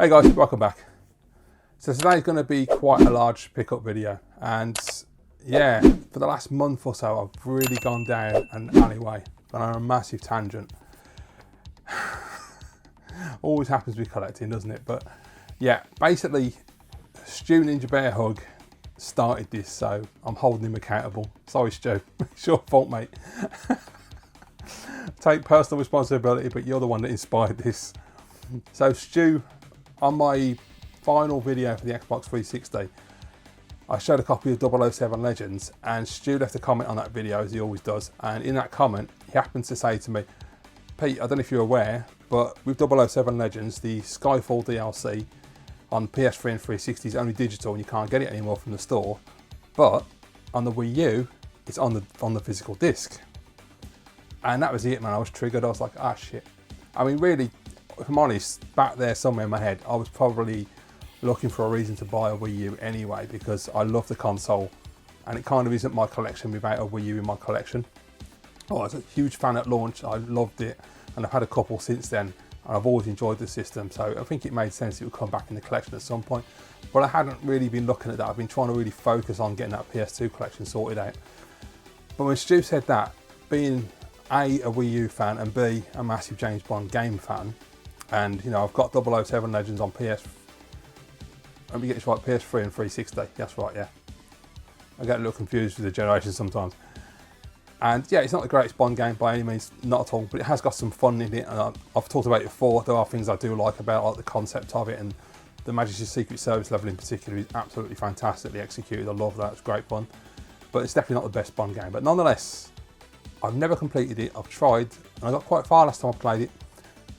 Hey guys, welcome back. So today's going to be quite a large pickup video, and yeah, for the last month or so I've really gone down an alleyway, gone on a massive tangent. Always happens with collecting, doesn't it? But yeah, basically Stu Ninja Bear Hug started this, so I'm holding him accountable. Sorry Stu, it's your fault mate. Take personal responsibility, but you're the one that inspired this. So Stu, on my final video for the Xbox 360, I showed a copy of 007 Legends, and Stu left a comment on that video, as he always does, and in that comment he happens to say to me, Pete, I don't know if you're aware, but with 007 Legends, the Skyfall DLC on PS3 and 360 is only digital and you can't get it anymore from the store, but on the Wii U it's on the physical disc. And that was it, man. I was triggered. I was like, ah, shit. I mean, really, if I'm honest, back there somewhere in my head, I was probably looking for a reason to buy a Wii U anyway, because I love the console and it kind of isn't my collection without a Wii U in my collection. I was a huge fan at launch. I loved it, and I've had a couple since then, and I've always enjoyed the system, so I think it made sense it would come back in the collection at some point. But I hadn't really been looking at that. I've been trying to really focus on getting that PS2 collection sorted out. But when Stu said that, being A, a Wii U fan, and B, a massive James Bond game fan, and you know, I've got 007 Legends on let me get this right, PS3 and 360, that's right, yeah. I get a little confused with the generations sometimes. And yeah, it's not the greatest Bond game by any means, not at all, but it has got some fun in it, and I've talked about it before. There are things I do like about, like the concept of it, and the Majesty's Secret Service level in particular is absolutely fantastically executed. I love that, it's great fun. But it's definitely not the best Bond game. But nonetheless, I've never completed it. I've tried, and I got quite far last time I played it,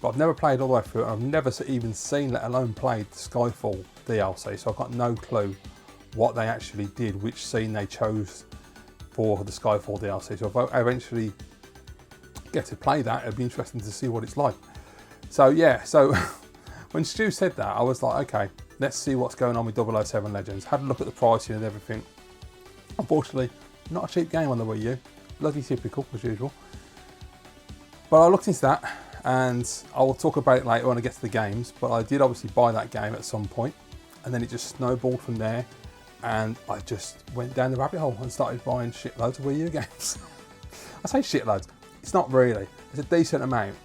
but I've never played all the way through it. I've never even seen, let alone played, Skyfall DLC, so I've got no clue what they actually did, which scene they chose for the Skyfall DLC. So if I eventually get to play that, it'd be interesting to see what it's like. So yeah, so when Stu said that, I was like, okay, let's see what's going on with 007 Legends. Had a look at the pricing and everything. Unfortunately, not a cheap game on the Wii U. Bloody typical, as usual. But I looked into that, and I will talk about it later when I get to the games, but I did obviously buy that game at some point, and then it just snowballed from there, and I just went down the rabbit hole and started buying shitloads of Wii U games. I say shitloads, it's not really. It's a decent amount,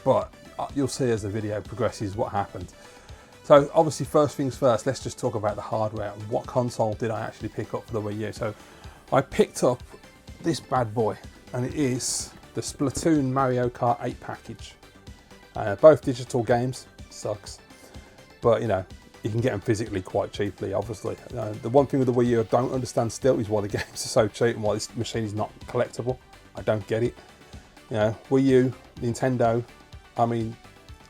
but you'll see as the video progresses what happened. So obviously, first things first, let's just talk about the hardware. What console did I actually pick up for the Wii U? So I picked up this bad boy, and it is the Splatoon Mario Kart 8 package. Both digital games, sucks, but you know, you can get them physically quite cheaply, obviously. The one thing with the Wii U I don't understand still is why the games are so cheap and why this machine is not collectible. I don't get it. You know, Wii U, Nintendo, I mean,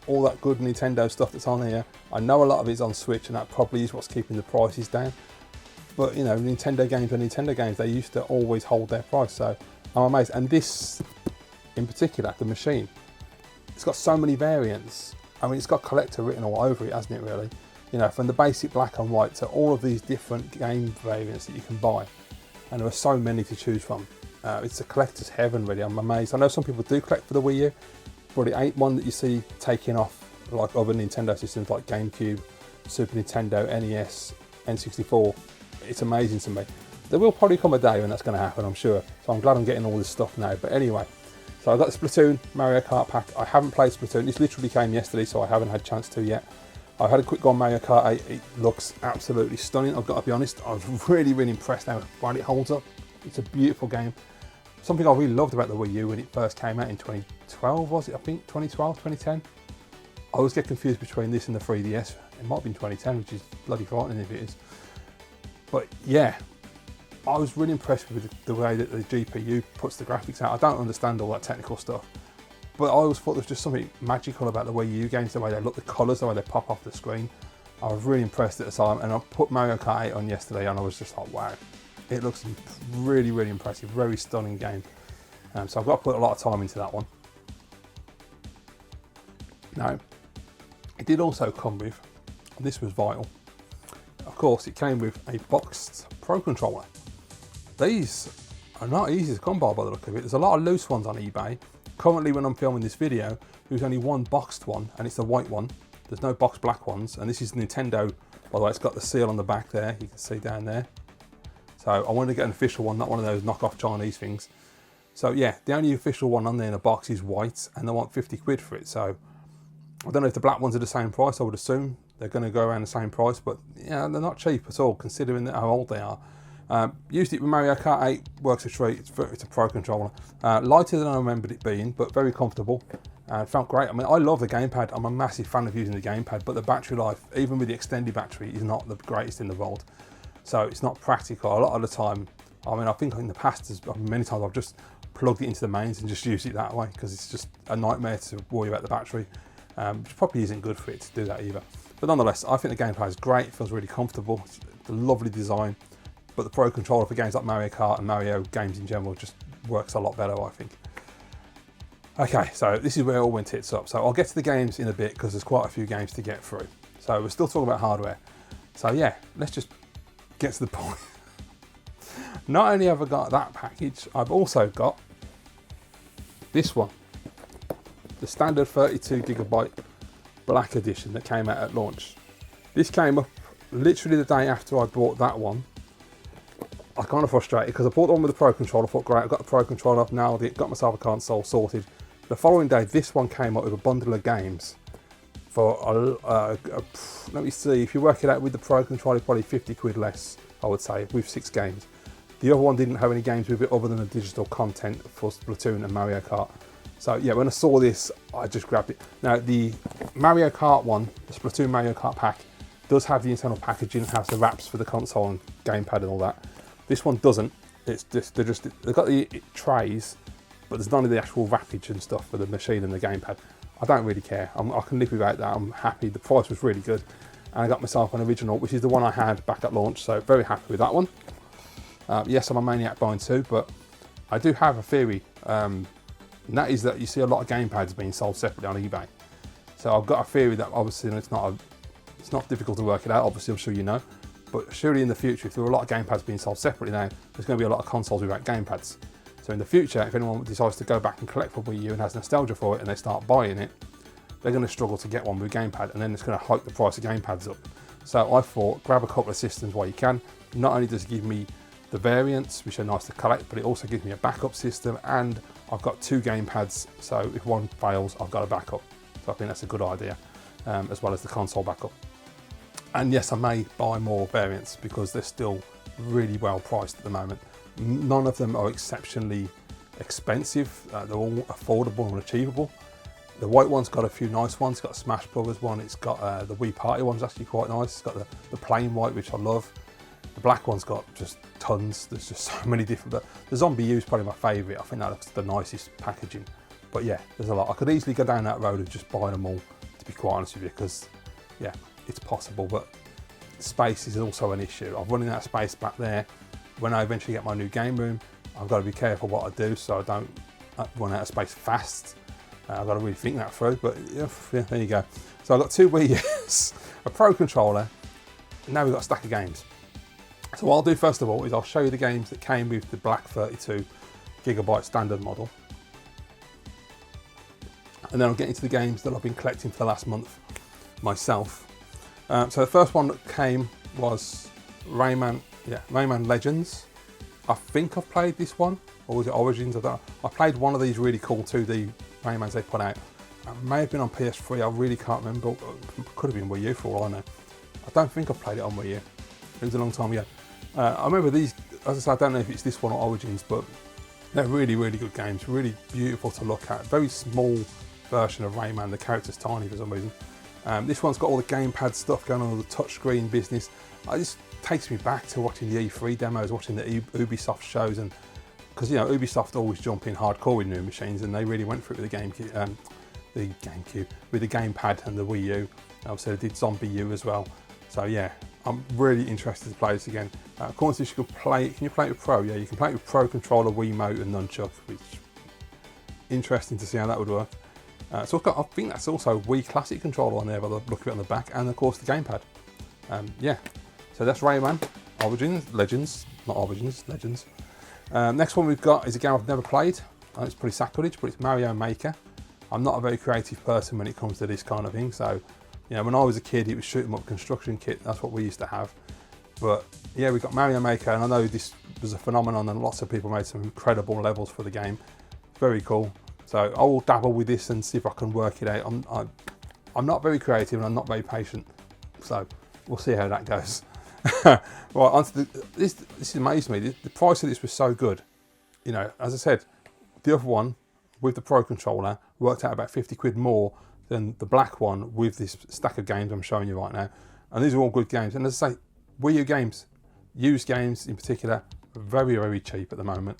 all that good Nintendo stuff that's on here, I know a lot of it's on Switch, and that probably is what's keeping the prices down. But you know, Nintendo games are Nintendo games. They used to always hold their price, so I'm amazed. And this, in particular, the machine, it's got so many variants. I mean, it's got collector written all over it, hasn't it, really? You know, from the basic black and white to all of these different game variants that you can buy. And there are so many to choose from. It's a collector's heaven, really. I'm amazed. I know some people do collect for the Wii U, but it ain't one that you see taking off like other Nintendo systems like GameCube, Super Nintendo, NES, N64. It's amazing to me. There will probably come a day when that's going to happen, I'm sure. So I'm glad I'm getting all this stuff now. But anyway, so I got the Splatoon Mario Kart pack. I haven't played Splatoon. This literally came yesterday, so I haven't had a chance to yet. I've had a quick go on Mario Kart 8. It looks absolutely stunning, I've got to be honest. I was really, really impressed how well it holds up. It's a beautiful game. Something I really loved about the Wii U when it first came out in 2012, was it? I think 2012, 2010. I always get confused between this and the 3DS. It might have been 2010, which is bloody frightening if it is. But yeah, I was really impressed with the way that the GPU puts the graphics out. I don't understand all that technical stuff, but I always thought there was just something magical about the Wii U games, the way they look, the colours, the way they pop off the screen. I was really impressed at the time, and I put Mario Kart 8 on yesterday, and I was just like, wow, it looks really, really impressive, very stunning game. So I've got to put a lot of time into that one. Now, it did also come with, and this was vital, of course, it came with a boxed Pro Controller. These are not easy to come by the look of it. There's a lot of loose ones on eBay. Currently, when I'm filming this video, there's only one boxed one, and it's the white one. There's no box black ones, and this is Nintendo, by the way. It's got the seal on the back there, you can see down there. So I wanted to get an official one, not one of those knockoff Chinese things. So yeah, the only official one on there in the box is white, and they want 50 quid for it. So I don't know if the black ones are the same price. I would assume they're going to go around the same price, but yeah, they're not cheap at all, considering how old they are. Used it with Mario Kart 8, works a treat. It's a Pro controller. Lighter than I remembered it being, but very comfortable. Felt great. I mean, I love the gamepad. I'm a massive fan of using the gamepad, but the battery life, even with the extended battery, is not the greatest in the world. So it's not practical. A lot of the time, I mean, I think in the past, many times I've just plugged it into the mains and just used it that way, because it's just a nightmare to worry about the battery, which probably isn't good for it to do that either. But nonetheless, I think the gameplay is great. It feels really comfortable. It's a lovely design. But the Pro controller for games like Mario Kart and Mario games in general just works a lot better, I think. Okay, so this is where it all went tits up. So I'll get to the games in a bit, because there's quite a few games to get through. So we're still talking about hardware. So yeah, let's just get to the point. Not only have I got that package, I've also got this one. The standard 32GB black edition that came out at launch. This came up literally the day after I bought that one. I kind of frustrated because I bought the one with the Pro controller. I thought, great, I've got the Pro controller, nailed it, got myself a console sorted. The following day, this one came up with a bundle of games for, let me see, if you work it out with the Pro controller, probably 50 quid less, I would say, with 6 games. The other one didn't have any games with it other than the digital content for Splatoon and Mario Kart. So yeah, when I saw this, I just grabbed it. Now the Mario Kart one, the Splatoon Mario Kart pack, does have the internal packaging, has the wraps for the console and gamepad and all that. This one doesn't. It's just they've got the trays, but there's none of the actual wrappage and stuff for the machine and the gamepad. I don't really care. I can live without that. I'm happy. The price was really good, and I got myself an original, which is the one I had back at launch. So very happy with that one. Yes, I'm a maniac buying two, but I do have a theory, and that is that you see a lot of gamepads being sold separately on eBay. So I've got a theory that obviously it's not difficult to work it out. Obviously, I'm sure you know. But surely in the future, if there are a lot of gamepads being sold separately now, there's going to be a lot of consoles without gamepads. So in the future, if anyone decides to go back and collect a Wii U and has nostalgia for it and they start buying it, they're going to struggle to get one with a gamepad, and then it's going to hike the price of gamepads up. So I thought, grab a couple of systems while you can. Not only does it give me the variants, which are nice to collect, but it also gives me a backup system, and I've got 2 gamepads, so if one fails, I've got a backup. So I think that's a good idea, as well as the console backup. And yes, I may buy more variants because they're still really well priced at the moment. None of them are exceptionally expensive. They're all affordable and achievable. The white one's got a few nice ones. It's got a Smash Brothers one. It's got the Wii Party one's actually quite nice. It's got the plain white, which I love. The black one's got just tons. There's just so many different. But the Zombie U is probably my favourite. I think that looks the nicest packaging. But yeah, there's a lot. I could easily go down that road and just buy them all, to be quite honest with you, because yeah, it's possible, but space is also an issue. I'm running out of space back there. When I eventually get my new game room, I've got to be careful what I do so I don't run out of space fast. I've got to really think that through, but yeah, there you go. So I've got 2 Wii U's, a Pro controller, and now we've got a stack of games. So what I'll do first of all is I'll show you the games that came with the black 32GB standard model. And then I'll get into the games that I've been collecting for the last month myself. So the first one that came was Rayman Legends. I think I've played this one, or was it Origins? I don't know. I played one of these really cool 2D Raymans they put out. It may have been on PS3, I really can't remember. It could have been Wii U for all I know. I don't think I've played it on Wii U. It was a long time ago. I remember these, as I said, I don't know if it's this one or Origins, but they're really, really good games. Really beautiful to look at. Very small version of Rayman. The character's tiny for some reason. This one's got all the gamepad stuff going on, all the touchscreen business. It just takes me back to watching the E3 demos, watching the Ubisoft shows, and because you know Ubisoft always jump in hardcore with new machines, and they really went for it with the GameCube, with the gamepad and the Wii U. Obviously, they did Zombie U as well. So yeah, I'm really interested to play this again. According to this, you can play it. Can you play it with Pro? Yeah, you can play it with Pro controller, Wiimote, and nunchuck. Which interesting to see how that would work. So I think that's also Wii Classic controller on there, by the look of it on the back, and of course the gamepad. Yeah, so that's Rayman Legends. Next one we've got is a game I've never played. It's pretty sacrilege, but it's Mario Maker. I'm not a very creative person when it comes to this kind of thing, so You know, when I was a kid, it was shoot 'em up construction kit. That's what we used to have. But yeah, we got Mario Maker, and I know this was a phenomenon, and lots of people made some incredible levels for the game. Very cool. So I will dabble with this and see if I can work it out. I'm not very creative and I'm not very patient, so we'll see how that goes. Right, onto this amazed me. The price of this was so good. You know, as I said, the other one with the Pro controller worked out about 50 quid more than the black one with this stack of games I'm showing you right now. And these are all good games. And as I say, Wii U games, used games in particular, are very, very cheap at the moment.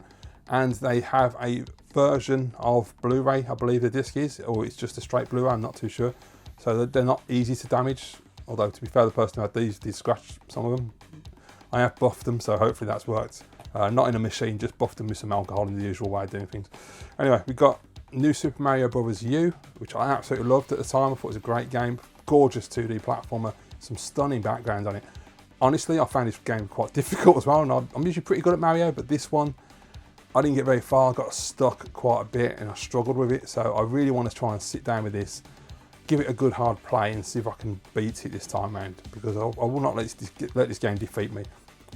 And they have a version of Blu-ray, I believe the disc is, or it's just a straight Blu-ray, I'm not too sure. So they're not easy to damage, although to be fair, the person who had these did scratch some of them. I have buffed them, so hopefully that's worked. Not in a machine, just buffed them with some alcohol in the usual way of doing things. Anyway, we've got new Super Mario Bros. U, which I absolutely loved at the time. I thought it was a great game, gorgeous 2D platformer, some stunning background on it. Honestly, I found this game quite difficult as well, and I'm usually pretty good at Mario, but this one, I didn't get very far, got stuck quite a bit, and I struggled with it, so I really want to try and sit down with this, give it a good hard play, and see if I can beat it this time round, because I will not let this game defeat me.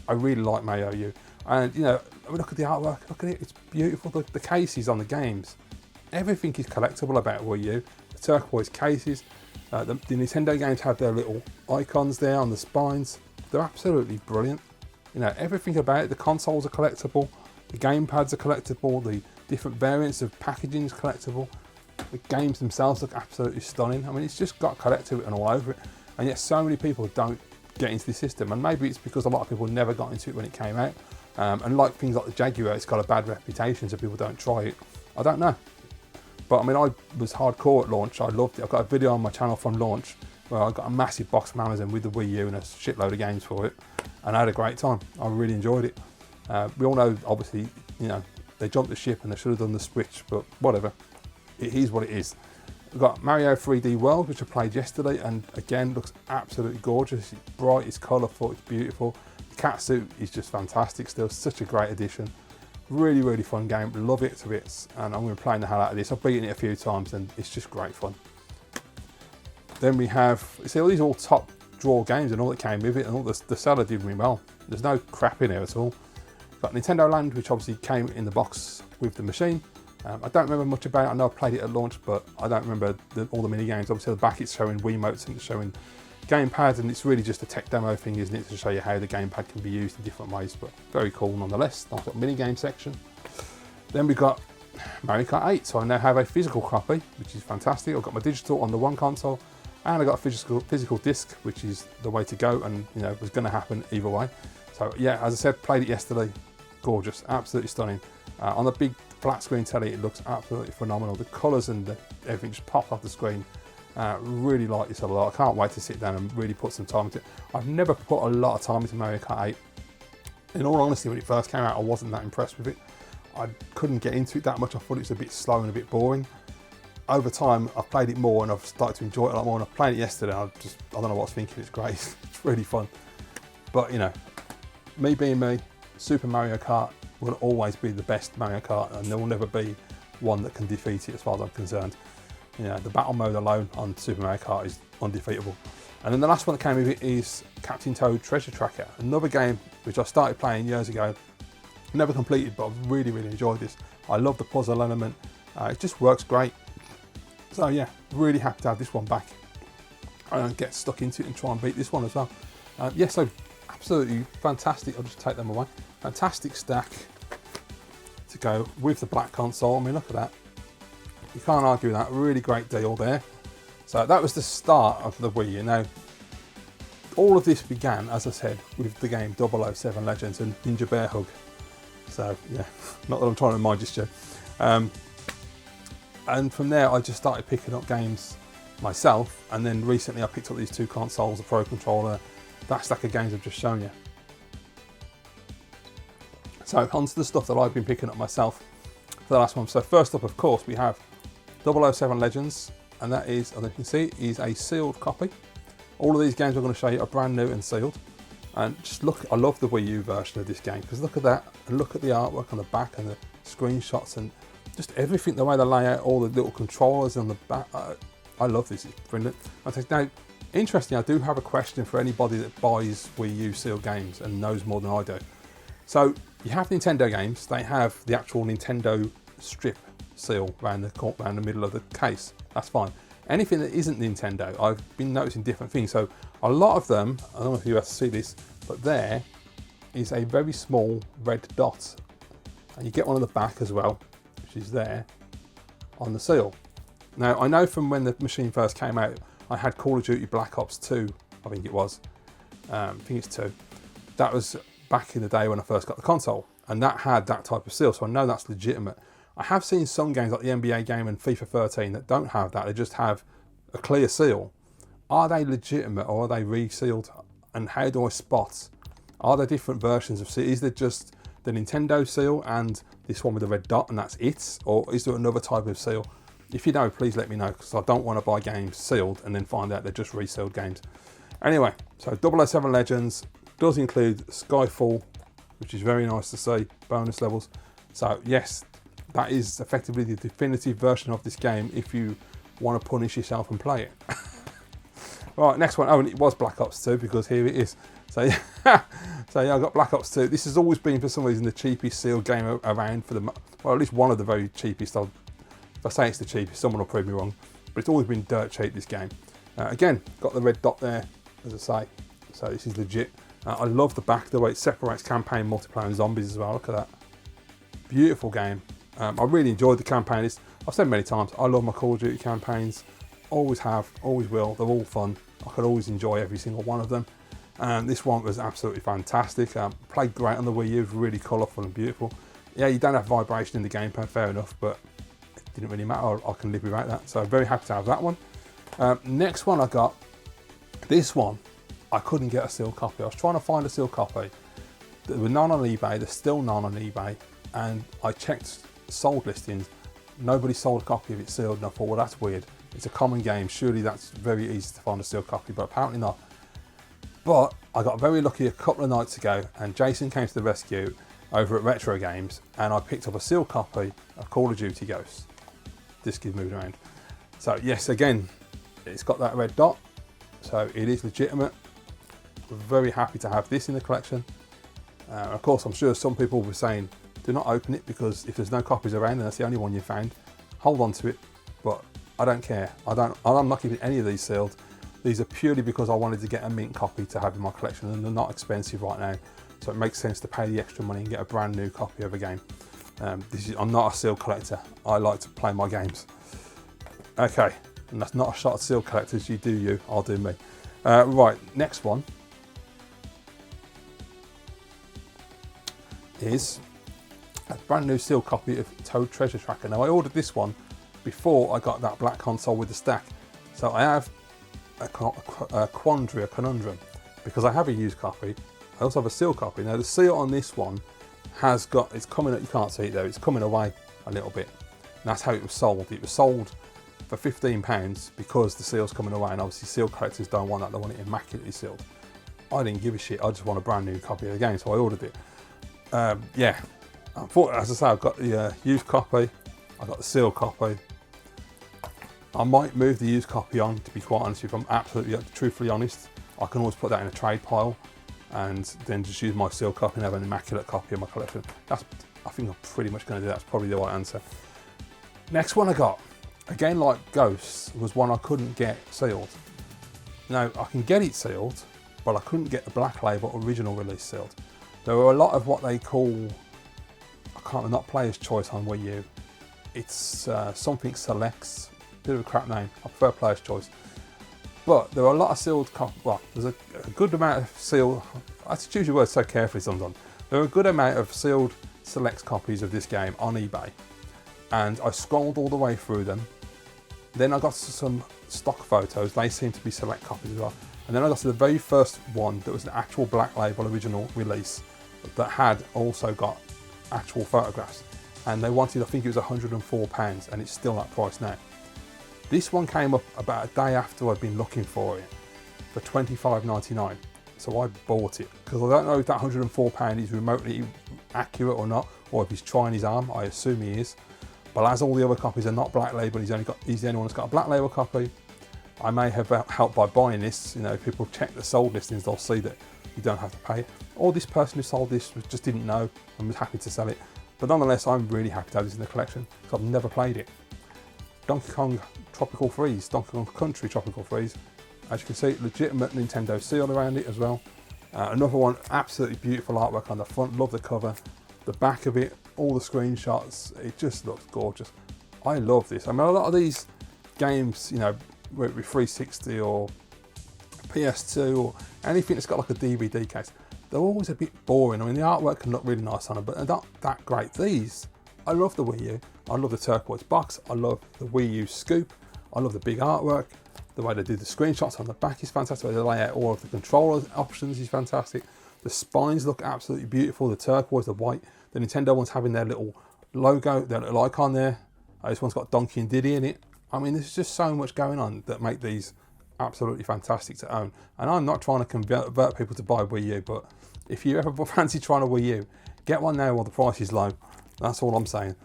I really like Mario U, and you know, look at the artwork, look at it, it's beautiful. The cases on the games, everything is collectible about Wii U. The turquoise cases, the Nintendo games have their little icons there on the spines. They're absolutely brilliant. You know, everything about it. The consoles are collectible, the gamepads are collectible, the different variants of packaging is collectible. The games themselves look absolutely stunning. I mean, it's just got collectible and all over it. And yet so many people don't get into the system. And maybe it's because a lot of people never got into it when it came out. And like things like the Jaguar, it's got a bad reputation, so people don't try it. I don't know. But I mean, I was hardcore at launch. I loved it. I've got a video on my channel from launch where I got a massive box from Amazon with the Wii U and a shitload of games for it. And I had a great time. I really enjoyed it. We all know, obviously, you know, they jumped the ship and they should have done the Switch, but whatever. It is what it is. We've got Mario 3D World, which I played yesterday, and again, looks absolutely gorgeous. It's bright, it's colourful, it's beautiful. The catsuit is just fantastic still, such a great addition. Really, really fun game, love it to bits, and I'm going to be playing the hell out of this. I've beaten it a few times and it's just great fun. Then we have, see, all these all top drawer games and all that came with it, and all the seller did really well. There's no crap in here at all. Got Nintendo Land, which obviously came in the box with the machine. I don't remember much about it. I know I played it at launch, but I don't remember all the mini games. Obviously, at the back it's showing Wiimotes and it's showing gamepads, and it's really just a tech demo thing, isn't it, to show you how the gamepad can be used in different ways. But very cool nonetheless. Nice little mini game section. Then we've got Mario Kart 8. So I now have a physical copy, which is fantastic. I've got my digital on the one console, and I got a physical disc, which is the way to go, and you know, it was going to happen either way. So yeah, as I said, played it yesterday. Gorgeous, absolutely stunning. On the big flat screen telly, it looks absolutely phenomenal. The colours and everything just pops off the screen. Really like this a lot. I can't wait to sit down and really put some time into it. I've never put a lot of time into Mario Kart 8. In all honesty, when it first came out, I wasn't that impressed with it. I couldn't get into it that much. I thought it was a bit slow and a bit boring. Over time, I've played it more and I've started to enjoy it a lot more. And I played it yesterday, and I don't know what I was thinking. It's great. It's really fun. But you know, me being me, Super Mario Kart will always be the best Mario Kart, and there will never be one that can defeat it as far as I'm concerned. You know, the battle mode alone on Super Mario Kart is undefeatable. And then the last one that came with it is Captain Toad Treasure Tracker, another game which I started playing years ago. Never completed, but I've really, really enjoyed this. I love the puzzle element. It just works great. So yeah, really happy to have this one back. I don't get stuck into it and try and beat this one as well. Yes, so absolutely fantastic. I'll just take them away. Fantastic stack to go with the black console. I mean, look at that. You can't argue with that. Really great deal there. So that was the start of the Wii U. Now, all of this began, as I said, with the game 007 Legends and Ninja Bear Hug. So yeah, not that I'm trying to remind you, Stu. And from there, I just started picking up games myself. And then recently I picked up these two consoles, a Pro Controller, that stack of games I've just shown you. So onto the stuff that I've been picking up myself for the last one. So first up, of course, we have 007 Legends, and that is, as you can see, is a sealed copy. All of these games I'm going to show you are brand new and sealed. And just look, I love the Wii U version of this game, because look at that, and look at the artwork on the back and the screenshots and just everything, the way they lay out all the little controllers on the back. I love this, it's brilliant. Now, Interesting, I do have a question for anybody that buys Wii U sealed games and knows more than I do. So you have Nintendo games, they have the actual Nintendo strip seal around the middle of the case. That's fine. Anything that isn't Nintendo, I've been noticing different things. So a lot of them, I don't know if you have to see this, but there is a very small red dot. And you get one on the back as well, which is there on the seal. Now, I know from when the machine first came out, I had Call of Duty Black Ops 2, I think it was. I think it's 2. That was back in the day when I first got the console, and that had that type of seal, so I know that's legitimate. I have seen some games like the NBA game and FIFA 13 that don't have that, they just have a clear seal. Are they legitimate or are they resealed? And how do I spot? Are there different versions of seal? Is there just the Nintendo seal and this one with the red dot and that's it? Or is there another type of seal? If you know, please let me know, because I don't want to buy games sealed and then find out they're just resealed games. Anyway, so 007 Legends does include Skyfall, which is very nice to see, bonus levels. So yes, that is effectively the definitive version of this game if you want to punish yourself and play it. Right, next one. Oh, and it was Black Ops 2 because here it is. So yeah, so yeah, I got Black Ops 2. This has always been, for some reason, the cheapest sealed game around for the, well, at least one of the very cheapest. If I say it's the cheapest, someone will prove me wrong, but it's always been dirt cheap, this game. Again, got the red dot there, as I say, so this is legit. I love the back, the way it separates campaign, multiplayer and zombies as well. Look at that. Beautiful game. I really enjoyed the campaign. I've said many times, I love my Call of Duty campaigns. Always have, always will. They're all fun. I could always enjoy every single one of them. This one was absolutely fantastic. Played great on the Wii U, really colourful and beautiful. Yeah, you don't have vibration in the gamepad, fair enough, but it didn't really matter. I can live without that. So I'm very happy to have that one. Next one I got, this one, I couldn't get a sealed copy. I was trying to find a sealed copy. There were none on eBay, there's still none on eBay. And I checked sold listings. Nobody sold a copy of it sealed, and I thought, well, that's weird. It's a common game, surely that's very easy to find a sealed copy, but apparently not. But I got very lucky a couple of nights ago, and Jason came to the rescue over at Retro Games, and I picked up a sealed copy of Call of Duty Ghosts. Disc is moving around. So yes, again, it's got that red dot, so it is legitimate. Very happy to have this in the collection. Of course, I'm sure some people will be saying, do not open it, because if there's no copies around and that's the only one you found, hold on to it. But I don't care. I'm not keeping any of these sealed. These are purely because I wanted to get a mint copy to have in my collection, and they're not expensive right now. So it makes sense to pay the extra money and get a brand new copy of a game. I'm not a sealed collector. I like to play my games. Okay, and that's not a shot at sealed collectors. You do you, I'll do me. Right, next one is a brand new sealed copy of Toad Treasure Tracker. Now I ordered this one before I got that black console with the stack. So I have a conundrum, because I have a used copy. I also have a sealed copy. Now the seal on this one has got, it's coming, you can't see it there, it's coming away a little bit. And that's how it was sold. It was sold for £15 because the seal's coming away, and obviously seal collectors don't want that, they want it immaculately sealed. I didn't give a shit, I just want a brand new copy of the game, so I ordered it. Yeah, as I say, I've got the used copy, I've got the sealed copy. I might move the used copy on, to be quite honest, if I'm absolutely, truthfully honest. I can always put that in a trade pile and then just use my sealed copy and have an immaculate copy of my collection. I think I'm pretty much going to do that. That's probably the right answer. Next one I got, again like Ghosts, was one I couldn't get sealed. Now, I can get it sealed, but I couldn't get the black label original release sealed. There were a lot of what they call, I can't remember, not Player's Choice on Wii U. It's something selects, bit of a crap name, I prefer Player's Choice. But there are a lot of sealed copies, well, there's a good amount of sealed, I have to choose your words so carefully sometimes. There are a good amount of sealed select copies of this game on eBay. And I scrolled all the way through them. Then I got some stock photos, they seem to be select copies as well. And then I got to the very first one that was an actual black label original release that had also got actual photographs. And they wanted, I think it was £104, and it's still that price now. This one came up about a day after I'd been looking for it for £25.99. So I bought it, because I don't know if that £104 is remotely accurate or not, or if he's trying his arm. I assume he is. But as all the other copies are not black label, he's the only one that's got a black label copy. I may have helped by buying this. You know, if people check the sold listings, they'll see that you don't have to pay it. Or this person who sold this just didn't know and was happy to sell it. But nonetheless, I'm really happy to have this in the collection because I've never played it. Donkey Kong Tropical Freeze, Donkey Kong Country Tropical Freeze. As you can see, legitimate Nintendo seal around it as well. Another one, absolutely beautiful artwork on the front. Love the cover. The back of it, all the screenshots, it just looks gorgeous. I love this. I mean, a lot of these games, you know, whether it be 360 or PS2 or anything that's got like a DVD case, they're always a bit boring. I mean, the artwork can look really nice on them, but they're not that great. These, I love the Wii U. I love the turquoise box. I love the Wii U scoop. I love the big artwork. The way they do the screenshots on the back is fantastic. The way they lay out all of the controller options is fantastic. The spines look absolutely beautiful. The turquoise, the white. The Nintendo one's having their little logo, their little icon there. This one's got Donkey and Diddy in it. I mean, there's just so much going on that make these absolutely fantastic to own. And I'm not trying to convert people to buy Wii U, but if you ever fancy trying a Wii U, get one now while the price is low. That's all I'm saying.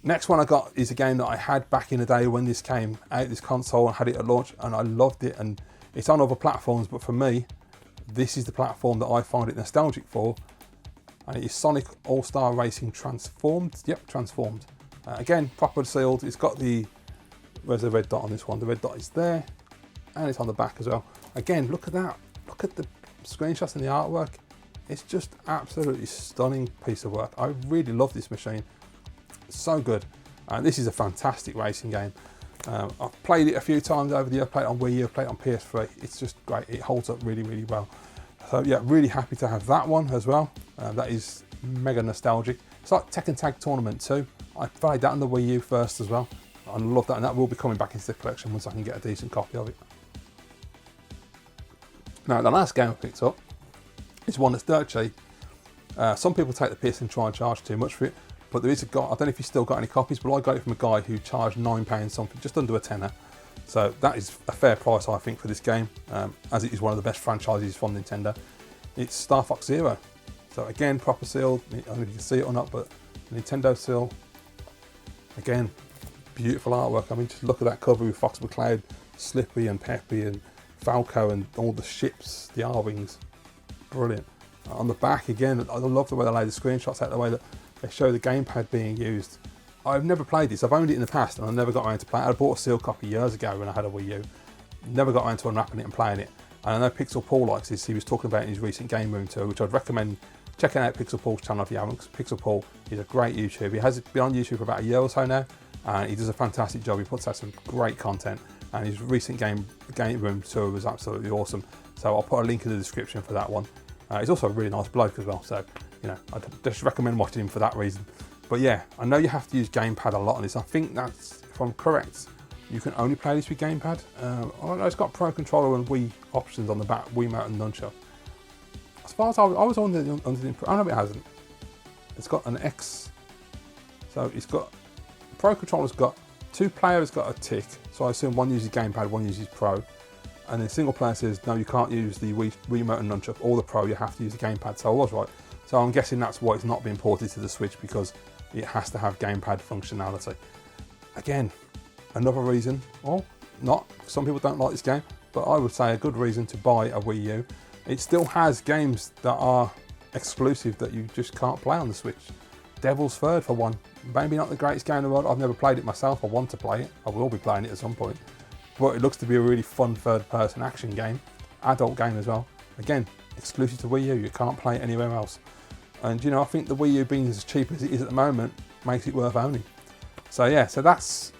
Next one I got is a game that I had back in the day when this came out, this console, and had it at launch, and I loved it. And it's on other platforms, but for me, this is the platform that I find it nostalgic for. And it is Sonic All-Star Racing Transformed. Yep, Transformed. Again, proper sealed. It's got the, where's the red dot on this one? The red dot is there, and it's on the back as well. Again, look at that. Look at the screenshots and the artwork. It's just absolutely stunning piece of work. I really love this machine. So good. This is a fantastic racing game. I've played it a few times over the year. I've played it on Wii U, I've played it on PS3. It's just great. It holds up really, really well. So yeah, really happy to have that one as well. That is mega nostalgic. It's like Tekken Tag Tournament 2. I played that on the Wii U first as well. I love that, and that will be coming back into the collection once I can get a decent copy of it. Now, the last game I picked up is one that's dirt cheap. Some people take the piss and try and charge too much for it. But there is a guy, I don't know if he's still got any copies, but I got it from a guy who charged £9 something, just under a tenner. So that is a fair price, I think, for this game, as it is one of the best franchises from Nintendo. It's Star Fox Zero. So again, proper sealed. I don't know if you can see it or not, but Nintendo seal. Again, beautiful artwork. I mean, just look at that cover with Fox McCloud, Slippy and Peppy and Falco and all the ships, the R-Wings. Brilliant. On the back, again, I love the way they lay the screenshots out, the way that they show the gamepad being used. I've never played this. I've owned it in the past and I never got around to play it. I bought a sealed copy years ago when I had a Wii U. Never got around to unwrapping it and playing it. And I know Pixel Paul likes this. He was talking about it in his recent Game Room tour, which I'd recommend checking out Pixel Paul's channel if you haven't, because Pixel Paul is a great YouTuber. He has been on YouTube for about a year or so now, and he does a fantastic job. He puts out some great content, and his recent Game Room tour was absolutely awesome. So I'll put a link in the description for that one. He's also a really nice bloke as well, so you know, I'd just recommend watching him for that reason. But yeah, I know you have to use gamepad a lot on this. I think that's, if I'm correct, you can only play this with gamepad. I don't know, it's got Pro Controller and Wii options on the back, Wiimote and Nunchuck. As far as I was under the impression, oh no, it hasn't. It's got an X, so it's got, Pro Controller's got, 2 players got a tick, so I assume one uses gamepad, one uses Pro. And then single player says, no, you can't use the Wiimote and Nunchuck or the Pro, you have to use the gamepad. So I was right. So I'm guessing that's why it's not being ported to the Switch, because it has to have gamepad functionality. Again, another reason, or not, some people don't like this game, but I would say a good reason to buy a Wii U. It still has games that are exclusive that you just can't play on the Switch. Devil's Third for one. Maybe not the greatest game in the world. I've never played it myself. I want to play it. I will be playing it at some point. But it looks to be a really fun third-person action game. Adult game as well. Again, exclusive to Wii U. You can't play it anywhere else. And you know, I think the Wii U being as cheap as it is at the moment makes it worth owning. So yeah, so that's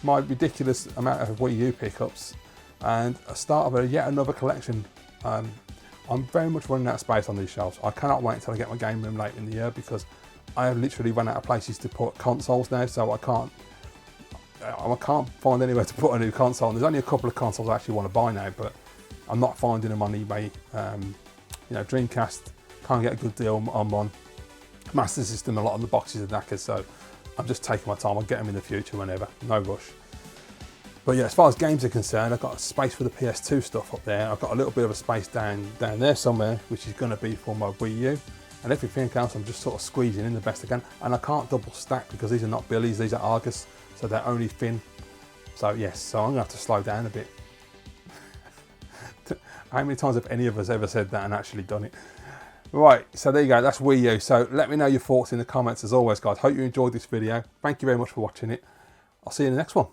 my ridiculous amount of Wii U pickups and a start of yet another collection. I'm very much running out of space on these shelves. I cannot wait until I get my game room late in the year, because I have literally run out of places to put consoles now, so I can't find anywhere to put a new console. And there's only a couple of consoles I actually want to buy now, but I'm not finding them on eBay. You know, Dreamcast, can't get a good deal on one. Master System, a lot of the boxes are knackered, so I'm just taking my time. I'll get them in the future whenever, no rush. But yeah, as far as games are concerned, I've got a space for the PS2 stuff up there. I've got a little bit of a space down there somewhere, which is going to be for my Wii U. And everything else I'm just sort of squeezing in the best I can. And I can't double stack because these are not Billies, these are Argus, so they're only thin. So yes, so I'm going to have to slow down a bit. How many times have any of us ever said that and actually done it? Right, so there you go, that's Wii U. So let me know your thoughts in the comments as always, guys. Hope you enjoyed this video. Thank you very much for watching it. I'll see you in the next one.